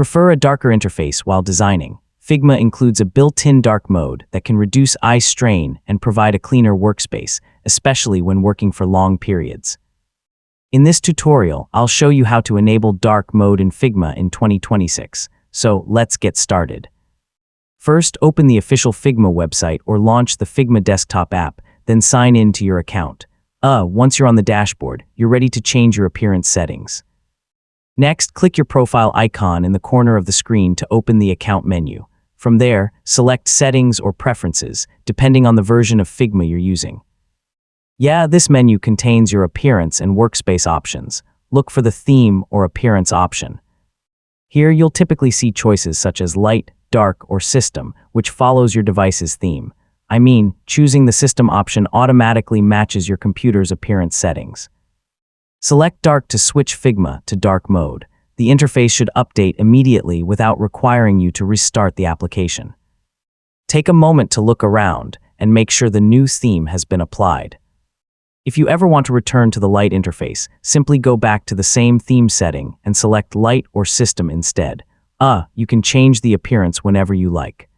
Prefer a darker interface while designing? Figma includes a built-in dark mode that can reduce eye strain and provide a cleaner workspace, especially when working for long periods. In this tutorial, I'll show you how to enable dark mode in Figma in 2026. So let's get started. First, open the official Figma website or launch the Figma desktop app, then sign in to your account. Once you're on the dashboard, you're ready to change your appearance settings. Next, click your profile icon in the corner of the screen to open the account menu. From there, select Settings or Preferences, depending on the version of Figma you're using. This menu contains your appearance and workspace options. Look for the Theme or Appearance option. Here, you'll typically see choices such as Light, Dark, or System, which follows your device's theme. Choosing the System option automatically matches your computer's appearance settings. Select Dark to switch Figma to dark mode. The interface should update immediately without requiring you to restart the application. Take a moment to look around and make sure the new theme has been applied. If you ever want to return to the Light interface, simply go back to the same theme setting and select Light or System instead. You can change the appearance whenever you like.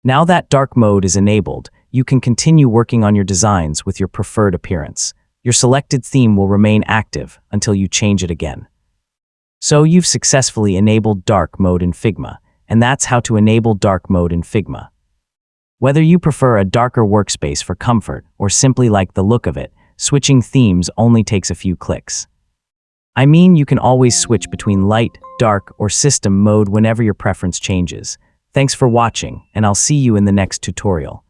Now that dark mode is enabled, you can continue working on your designs with your preferred appearance. Your selected theme will remain active until you change it again. So you've successfully enabled dark mode in Figma, and that's how to enable dark mode in Figma. Whether you prefer a darker workspace for comfort or simply like the look of it, switching themes only takes a few clicks. You can always switch between light, dark, or system mode whenever your preference changes. Thanks for watching, and I'll see you in the next tutorial.